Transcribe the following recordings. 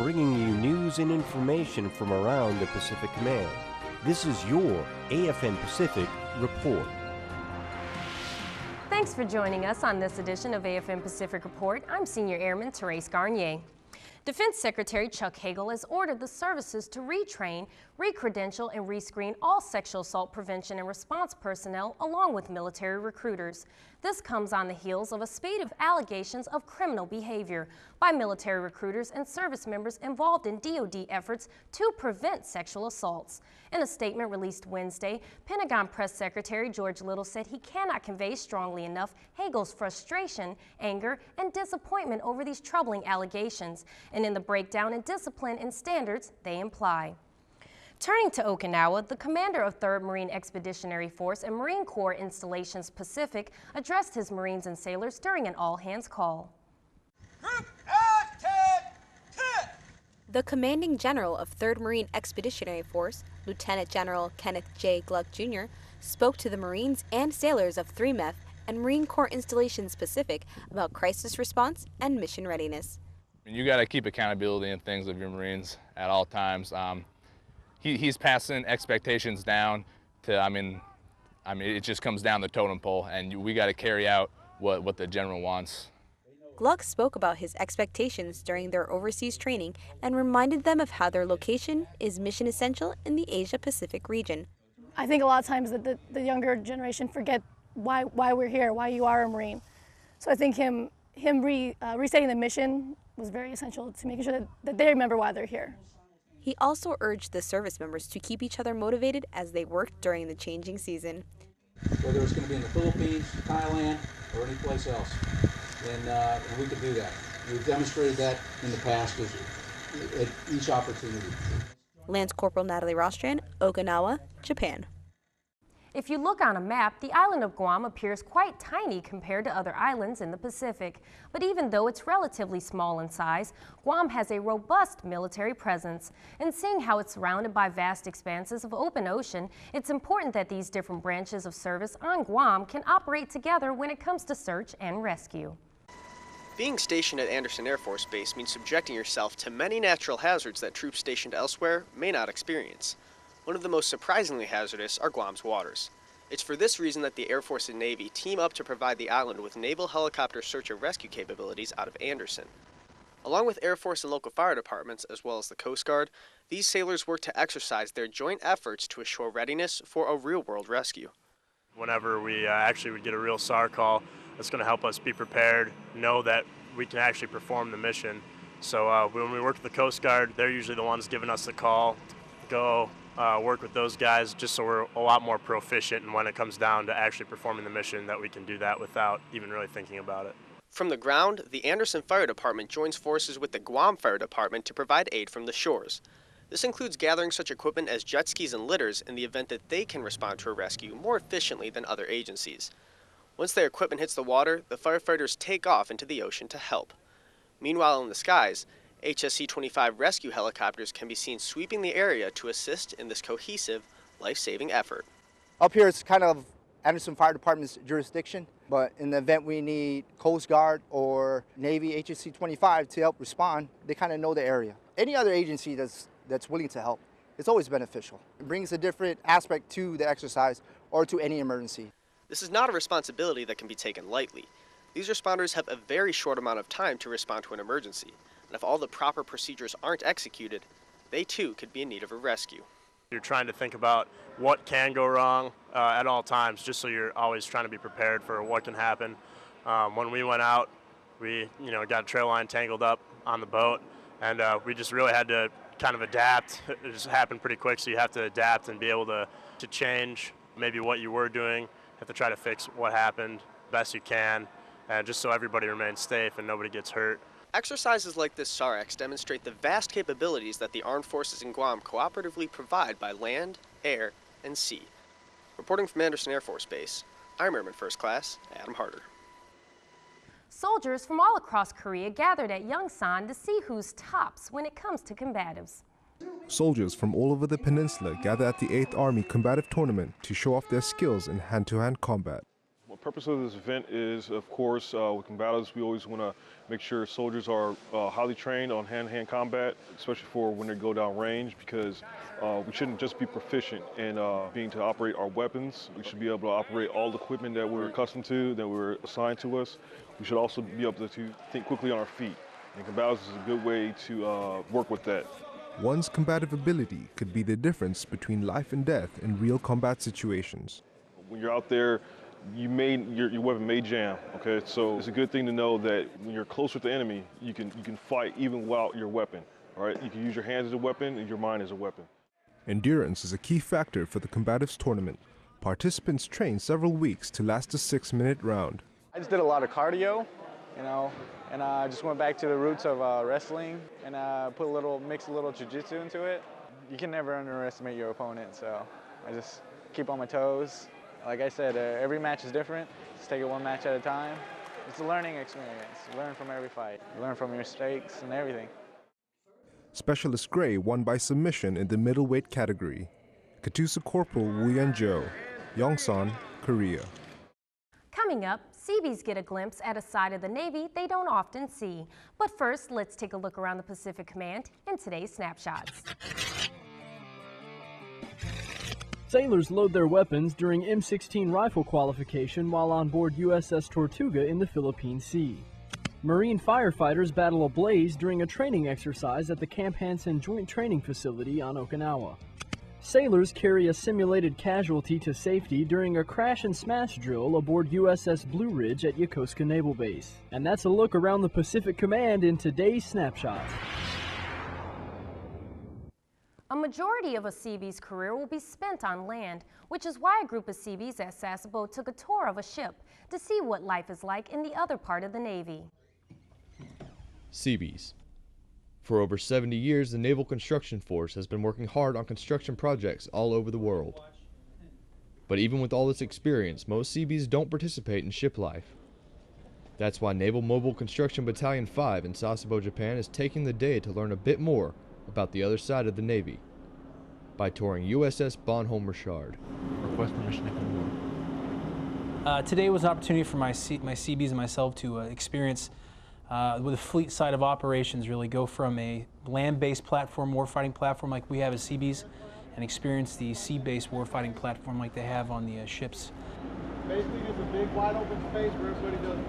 bringing you news and information from around the Pacific Command. This is your AFN Pacific Report. Thanks for joining us on this edition of AFN Pacific Report. I'm Senior Airman Therese Garnier. Defense Secretary Chuck Hagel has ordered the services to retrain, recredential, and rescreen all sexual assault prevention and response personnel along with military recruiters. This comes on the heels of a spate of allegations of criminal behavior by military recruiters and service members involved in DoD efforts to prevent sexual assaults. In a statement released Wednesday, Pentagon Press Secretary George Little said he cannot convey strongly enough Hagel's frustration, anger, and disappointment over these troubling allegations, and in the breakdown in discipline and standards they imply. Turning to Okinawa, the commander of 3rd Marine Expeditionary Force and Marine Corps Installations Pacific addressed his Marines and sailors during an all-hands call. Group active! The commanding general of 3rd Marine Expeditionary Force, Lieutenant General Kenneth J. Gluck Jr., spoke to the Marines and sailors of 3MEF and Marine Corps Installations Pacific about crisis response and mission readiness. You got to keep accountability and things of your Marines at all times. He's passing expectations down to, I mean, it just comes down the totem pole, and we got to carry out what the general wants. Gluck spoke about his expectations during their overseas training and reminded them of how their location is mission essential in the Asia-Pacific region. I think a lot of times that the younger generation forget why we're here, why you are a Marine. So I think him restating the mission was very essential to making sure that they remember why they're here. He also urged the service members to keep each other motivated as they worked during the changing season. Whether it's going to be in the Philippines, Thailand, or any place else, and we can do that. We've demonstrated that in the past at each opportunity. Lance Corporal Natalie Rostran, Okinawa, Japan. If you look on a map, the island of Guam appears quite tiny compared to other islands in the Pacific. But even though it's relatively small in size, Guam has a robust military presence. And seeing how it's surrounded by vast expanses of open ocean, it's important that these different branches of service on Guam can operate together when it comes to search and rescue. Being stationed at Andersen Air Force Base means subjecting yourself to many natural hazards that troops stationed elsewhere may not experience. One of the most surprisingly hazardous are Guam's waters. It's for this reason that the Air Force and Navy team up to provide the island with naval helicopter search and rescue capabilities out of Andersen. Along with Air Force and local fire departments, as well as the Coast Guard, these sailors work to exercise their joint efforts to assure readiness for a real-world rescue. Whenever we actually would get a real SAR call, that's going to help us be prepared, know that we can actually perform the mission. So when we work with the Coast Guard, they're usually the ones giving us the call to go work with those guys, just so we're a lot more proficient, and when it comes down to actually performing the mission, that we can do that without even really thinking about it. From the ground, the Andersen Fire Department joins forces with the Guam Fire Department to provide aid from the shores. This includes gathering such equipment as jet skis and litters in the event that they can respond to a rescue more efficiently than other agencies. Once their equipment hits the water, the firefighters take off into the ocean to help. Meanwhile, in the skies, HSC-25 rescue helicopters can be seen sweeping the area to assist in this cohesive, life-saving effort. Up here it's kind of Andersen Fire Department's jurisdiction, but in the event we need Coast Guard or Navy HSC-25 to help respond, they kind of know the area. Any other agency that's willing to help, it's always beneficial. It brings a different aspect to the exercise or to any emergency. This is not a responsibility that can be taken lightly. These responders have a very short amount of time to respond to an emergency. And if all the proper procedures aren't executed, they too could be in need of a rescue. You're trying to think about what can go wrong at all times, just so you're always trying to be prepared for what can happen. When we went out, we got a trail line tangled up on the boat, and we just really had to kind of adapt. It just happened pretty quick, so you have to adapt and be able to change maybe what you were doing, have to try to fix what happened best you can, and just so everybody remains safe and nobody gets hurt. Exercises like this SAREX demonstrate the vast capabilities that the armed forces in Guam cooperatively provide by land, air, and sea. Reporting from Andersen Air Force Base, I'm Airman First Class Adam Harder. Soldiers from all across Korea gathered at Yongsan to see who's tops when it comes to combatives. Soldiers from all over the peninsula gather at the 8th Army Combative Tournament to show off their skills in hand-to-hand combat. purpose of this event is, of course, with combatives, we always want to make sure soldiers are highly trained on hand-to-hand combat, especially for when they go down range, because we shouldn't just be proficient in being to operate our weapons. We should be able to operate all the equipment that we're accustomed to, that we're assigned to us. We should also be able to think quickly on our feet. And combatives is a good way to work with that. One's combative ability could be the difference between life and death in real combat situations. When you're out there, your weapon may jam, okay? So it's a good thing to know that when you're close with the enemy, you can fight even without your weapon, all right? You can use your hands as a weapon and your mind as a weapon. Endurance is a key factor for the combatives tournament. Participants train several weeks to last a 6-minute round. I just did a lot of cardio, you know, and I just went back to the roots of wrestling and mix a little jiu-jitsu into it. You can never underestimate your opponent, so I just keep on my toes. Like I said, every match is different. Just take it one match at a time. It's a learning experience. You learn from every fight. You learn from your mistakes and everything. Specialist Gray won by submission in the middleweight category. Katusa Corporal Woo Yeon-jo, Yongsan, Korea. Coming up, Seabees get a glimpse at a side of the Navy they don't often see. But first, let's take a look around the Pacific Command in today's Snapshots. Sailors load their weapons during M16 rifle qualification while on board USS Tortuga in the Philippine Sea. Marine firefighters battle a blaze during a training exercise at the Camp Hansen Joint Training Facility on Okinawa. Sailors carry a simulated casualty to safety during a crash and smash drill aboard USS Blue Ridge at Yokosuka Naval Base. And that's a look around the Pacific Command in today's Snapshots. A majority of a Seabees career will be spent on land, which is why a group of Seabees at Sasebo took a tour of a ship to see what life is like in the other part of the Navy. Seabees. For over 70 years, the Naval Construction Force has been working hard on construction projects all over the world. But even with all this experience, most Seabees don't participate in ship life. That's why Naval Mobile Construction Battalion 5 in Sasebo, Japan is taking the day to learn a bit more about the other side of the Navy by touring USS Bonhomme Richard. Request permission to come aboard. Today was an opportunity for my Seabees and myself to experience with the fleet side of operations, really go from a land-based platform, warfighting platform like we have as Seabees, and experience the sea-based warfighting platform like they have on the ships. Basically, it's a big, wide open space where everybody does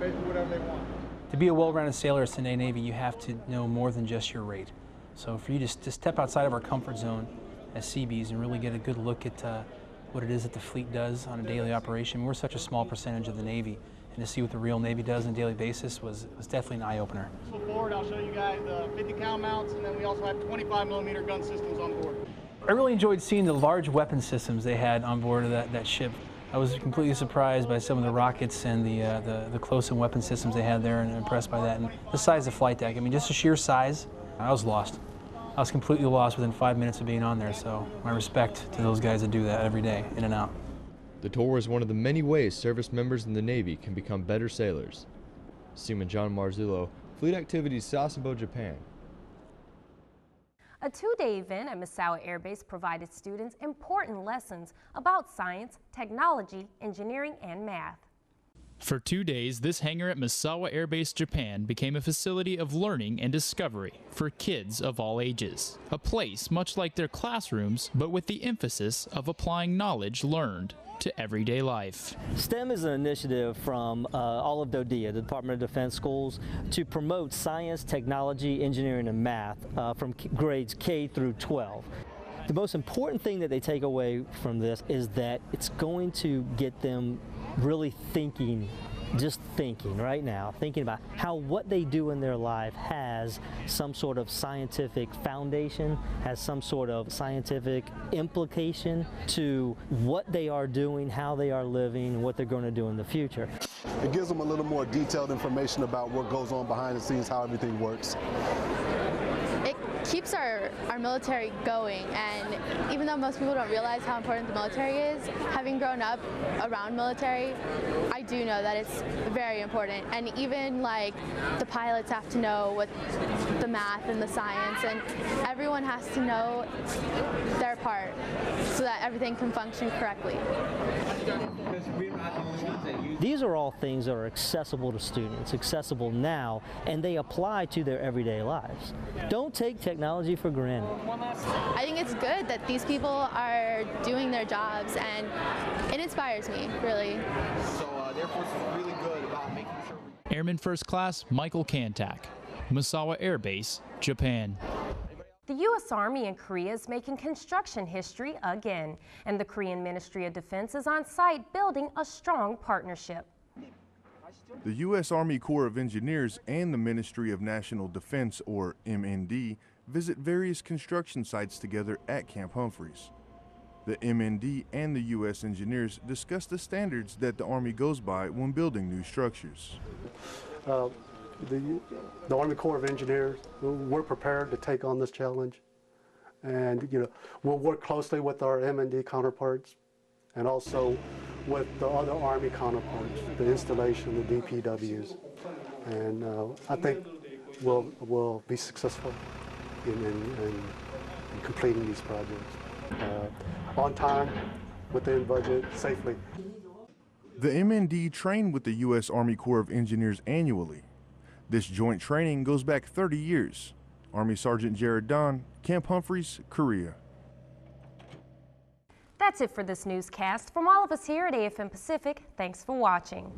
basically whatever they want. To be a well-rounded sailor at Sunday Navy, you have to know more than just your rate. So for you to step outside of our comfort zone as Seabees and really get a good look at what it is that the fleet does on a daily operation. We're such a small percentage of the Navy, and to see what the real Navy does on a daily basis was definitely an eye-opener. So forward, I'll show you guys the 50 cal mounts, and then we also have 25mm gun systems on board. I really enjoyed seeing the large weapon systems they had on board of that ship. I was completely surprised by some of the rockets and the close-in weapon systems they had there, and impressed by that. And the size of the flight deck, I mean, just the sheer size, I was lost. I was completely lost within 5 minutes of being on there, so my respect to those guys that do that every day, in and out. The tour is one of the many ways service members in the Navy can become better sailors. Seaman John Marzullo, Fleet Activities, Sasebo, Japan. A two-day event at Misawa Air Base provided students important lessons about science, technology, engineering, and math. For 2 days, this hangar at Misawa Air Base, Japan became a facility of learning and discovery for kids of all ages. A place much like their classrooms, but with the emphasis of applying knowledge learned to everyday life. STEM is an initiative from all of DODEA, the Department of Defense schools, to promote science, technology, engineering, and math from grades K through 12. The most important thing that they take away from this is that it's going to get them really thinking, just thinking right now, thinking about how what they do in their life has some sort of scientific foundation, has some sort of scientific implication to what they are doing, how they are living, and what they're going to do in the future. It gives them a little more detailed information about what goes on behind the scenes, how everything works. It keeps our military going, and even though most people don't realize how important the military is, having grown up around military, I do know that it's very important. And even like the pilots have to know what the math and the science, and everyone has to know their part so that everything can function correctly. These are all things that are accessible to students, accessible now, and they apply to their everyday lives. Don't take technology for granted. I think it's good that these people are doing their jobs, and it inspires me, really. So the Air Force is really good about making sure. Airman First Class Michael Kantak, Misawa Air Base, Japan. The U.S. Army in Korea is making construction history again, and the Korean Ministry of Defense is on site building a strong partnership. The U.S. Army Corps of Engineers and the Ministry of National Defense, or MND, visit various construction sites together at Camp Humphreys. The MND and the U.S. engineers discuss the standards that the Army goes by when building new structures. The Army Corps of Engineers, we're prepared to take on this challenge, and we'll work closely with our M&D counterparts and also with the other Army counterparts, the installation, the DPWs, and I think we'll be successful in completing these projects on time, within budget, safely. The MND train with the U.S. Army Corps of Engineers annually. This joint training goes back 30 years. Army Sergeant Jared Don, Camp Humphreys, Korea. That's it for this newscast. From all of us here at AFM Pacific, thanks for watching.